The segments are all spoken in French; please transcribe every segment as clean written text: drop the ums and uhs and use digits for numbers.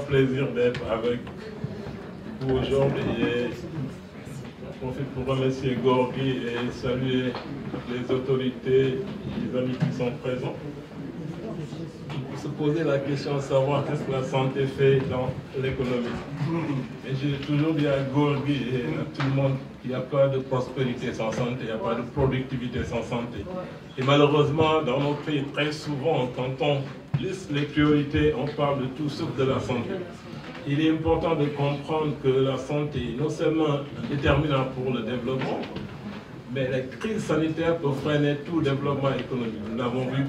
plaisir d'être avec vous aujourd'hui et je profite pour remercier Gorgui et saluer les autorités, les amis qui sont présents. Pour se poser la question de savoir qu'est-ce que la santé fait dans l'économie. Et j'ai toujours dit à Gorgui et à tout le monde qu'il n'y a pas de prospérité sans santé, il n'y a pas de productivité sans santé. Et malheureusement, dans nos pays, très souvent, quand on liste les priorités, on parle de tout sauf de la santé. Il est important de comprendre que la santé est non seulement déterminante pour le développement, mais les crises sanitaires peuvent freiner tout développement économique. Nous l'avons vu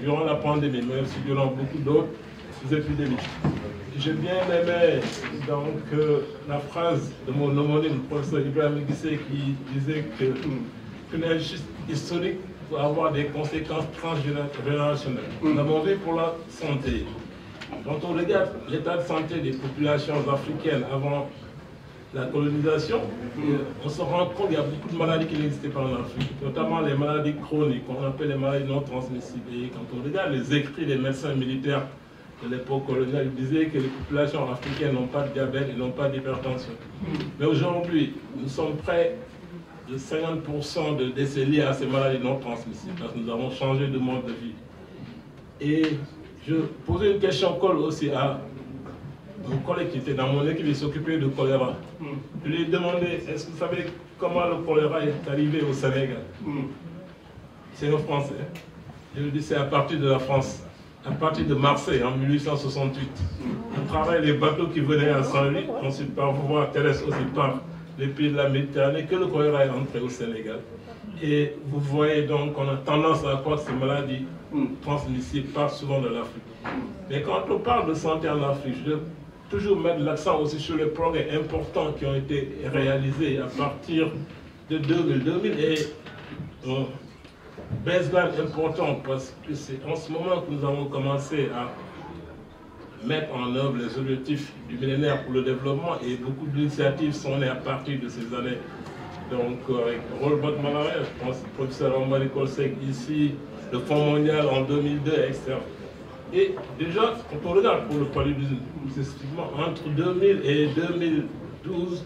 durant la pandémie, mais aussi durant beaucoup d'autres épidémies. J'ai bien aimé donc, la phrase de mon homonyme, le professeur Ibrahim Guissé, qui disait qu'une injustice historique peut avoir des conséquences transgénérationnelles. Nous l'avons vu pour la santé. Quand on regarde l'état de santé des populations africaines avant la colonisation, on se rend compte qu'il y a beaucoup de maladies qui n'existaient pas en Afrique, notamment les maladies chroniques, qu'on appelle les maladies non transmissibles. Et quand on regarde les écrits des médecins militaires de l'époque coloniale, ils disaient que les populations africaines n'ont pas de diabète et n'ont pas d'hypertension. Mais aujourd'hui, nous sommes près de 50% de décès liés à ces maladies non transmissibles, parce que nous avons changé de mode de vie. Et je posais une question colle aussi à mon collègue qui était dans mon équipe, il s'occupait de choléra. Je lui ai demandé, est-ce que vous savez comment le choléra est arrivé au Sénégal? C'est nos Français. Je lui ai dit, c'est à partir de la France, à partir de Marseille en 1868. On travaille les bateaux qui venaient à Saint-Louis, ensuite par voie terrestre aussi par les pays de la Méditerranée, que le choléra est entré au Sénégal. Et vous voyez donc qu'on a tendance à croire que ces maladies transmissibles partent souvent de l'Afrique. Mais quand on parle de santé en Afrique, je veux toujours mettre l'accent aussi sur les progrès importants qui ont été réalisés à partir de 2000 et baseline important parce que c'est en ce moment que nous avons commencé à mettre en œuvre les objectifs du millénaire pour le développement et beaucoup d'initiatives sont nées à partir de ces années. Donc avec Robert Malaria, je pense le professeur Omari Kolsek ici, le Fonds mondial en 2002, etc. Et déjà, quand on regarde pour le paludisme, spécifiquement, entre 2000 et 2012,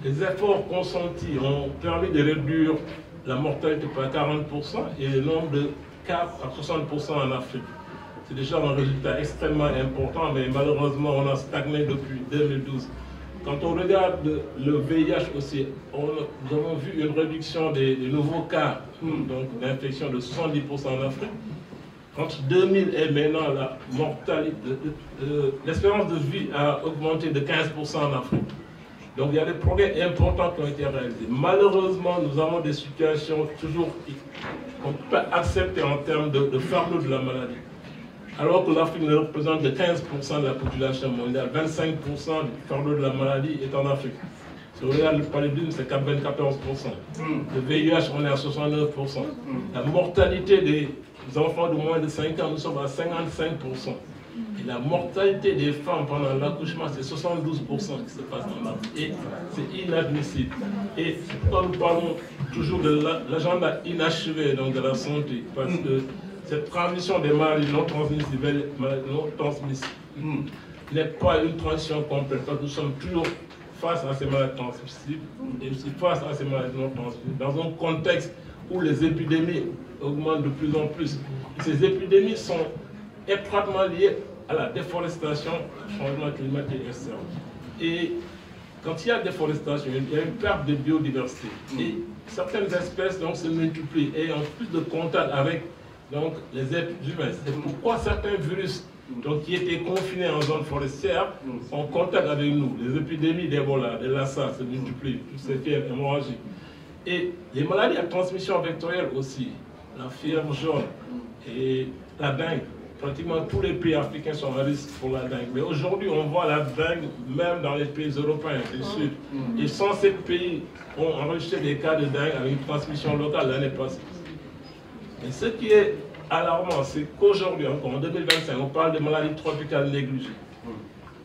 les efforts consentis ont permis de réduire la mortalité par 40% et le nombre de cas à 60% en Afrique. C'est déjà un résultat extrêmement important, mais malheureusement, on a stagné depuis 2012. Quand on regarde le VIH aussi, nous avons vu une réduction des nouveaux cas d'infection de 70% en Afrique. Entre 2000 et maintenant, la mortalité, l'espérance de vie a augmenté de 15% en Afrique. Donc il y a des progrès importants qui ont été réalisés. Malheureusement, nous avons des situations toujours qu'on ne peut pas accepter en termes de fardeau de la maladie. Alors que l'Afrique ne représente que 15% de la population mondiale, 25% du fardeau de la maladie est en Afrique. Si on regarde le paludisme, c'est 94%. Le VIH, on est à 69%. La mortalité des enfants de moins de 5 ans, nous sommes à 55%. Et la mortalité des femmes pendant l'accouchement, c'est 72% qui se passe en Afrique. Et c'est inadmissible. Et c'est pourquoi nous parlons toujours de l'agenda inachevé donc de la santé. Parce que cette transition des maladies non transmissibles vers les maladies non transmissibles n'est pas une transition complète. Parce que nous sommes toujours face à ces maladies transmissibles et aussi face à ces maladies non transmissibles. Dans un contexte où les épidémies augmentent de plus en plus. Ces épidémies sont étroitement liées à la déforestation, au changement climatique, etc. Et quand il y a déforestation, il y a une perte de biodiversité. Et certaines espèces donc, se multiplient et ont plus de contact avec donc, les êtres humains. C'est pourquoi certains virus donc, qui étaient confinés en zone forestière sont en contact avec nous. Les épidémies d'Ebola, de Lassa se multiplient, toutes ces fièvres hémorragiques. Et les maladies à transmission vectorielle aussi, la fièvre jaune et la dengue. Pratiquement tous les pays africains sont à risque pour la dengue. Mais aujourd'hui, on voit la dengue même dans les pays européens du Sud. Et 107 pays ont enregistré des cas de dengue avec une transmission locale l'année passée. Et ce qui est alarmant, c'est qu'aujourd'hui, encore en 2025, on parle de maladies tropicales négligées.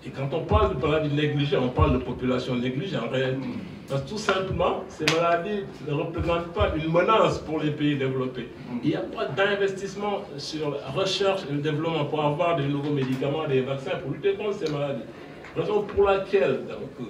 Et quand on parle de maladies négligées, on parle de population négligée en réalité. Parce que tout simplement, ces maladies ne représentent pas une menace pour les pays développés. Il n'y a pas d'investissement sur la recherche et le développement pour avoir de nouveaux médicaments, des vaccins pour lutter contre ces maladies. Raison pour laquelle donc,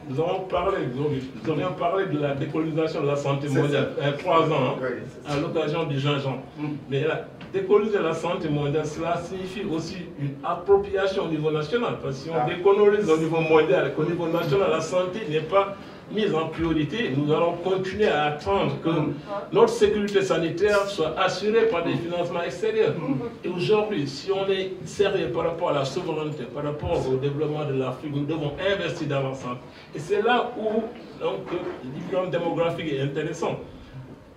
nous aurions parlé de la décolonisation de la santé mondiale il y a 3 ans, à l'occasion du gingembre. Mais la décoloniser la santé mondiale, cela signifie aussi une appropriation au niveau national. Parce que si on décolonise au niveau mondial, qu'au niveau national, la santé n'est pas mise en priorité, nous allons continuer à attendre que notre sécurité sanitaire soit assurée par des financements extérieurs. Et aujourd'hui, si on est sérieux par rapport à la souveraineté, par rapport au développement de l'Afrique, nous devons investir dans la santé. Et c'est là où donc, le dividende démographique est intéressant.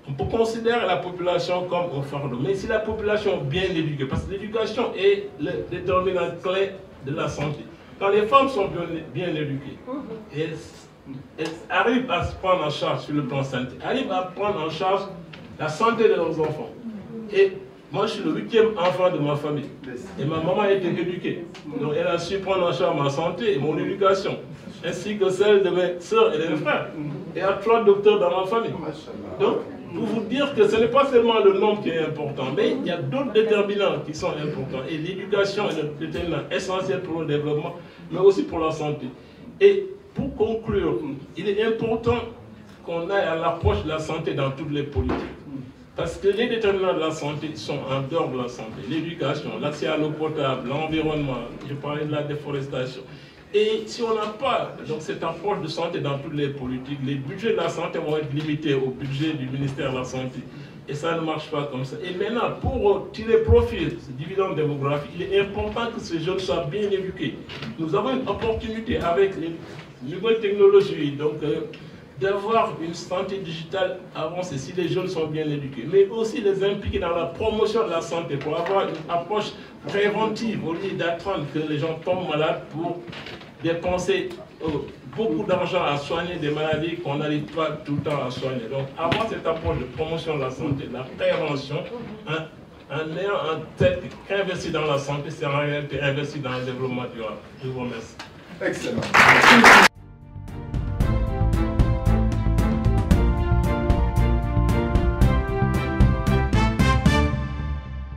On peut considérer la population comme un fardeau, mais si la population est bien éduquée, parce que l'éducation est le déterminant clé de la santé. Quand les femmes sont bien éduquées, elles arrivent à se prendre en charge sur le plan santé, arrivent à prendre en charge la santé de leurs enfants. Et moi, je suis le 8e enfant de ma famille. Et ma maman a été éduquée. Donc, elle a su prendre en charge ma santé et mon éducation, ainsi que celle de mes soeurs et de mes frères. Et il y a 3 docteurs dans ma famille. Donc, pour vous dire que ce n'est pas seulement le nombre qui est important, mais il y a d'autres déterminants qui sont importants. Et l'éducation est un déterminant essentiel pour le développement, mais aussi pour la santé. Et pour conclure, il est important qu'on aille à l'approche de la santé dans toutes les politiques. Parce que les déterminants de la santé sont en dehors de la santé. L'éducation, l'accès à l'eau potable, l'environnement, je parlais de la déforestation. Et si on n'a pas donc, cette approche de santé dans toutes les politiques, les budgets de la santé vont être limités au budget du ministère de la Santé. Et ça ne marche pas comme ça. Et maintenant, pour tirer profit de ce dividende démographique, il est important que ces jeunes soient bien éduqués. Nous avons une opportunité avec les nouvelles technologies, donc d'avoir une santé digitale avancée si les jeunes sont bien éduqués, mais aussi les impliquer dans la promotion de la santé pour avoir une approche préventive au lieu d'attendre que les gens tombent malades pour dépenser beaucoup d'argent à soigner des maladies qu'on n'arrive pas tout le temps à soigner. Donc avoir cette approche de promotion de la santé, de la prévention, en ayant en tête qu'investir dans la santé, c'est en réalité investir dans le développement durable. Je vous remercie. Excellent.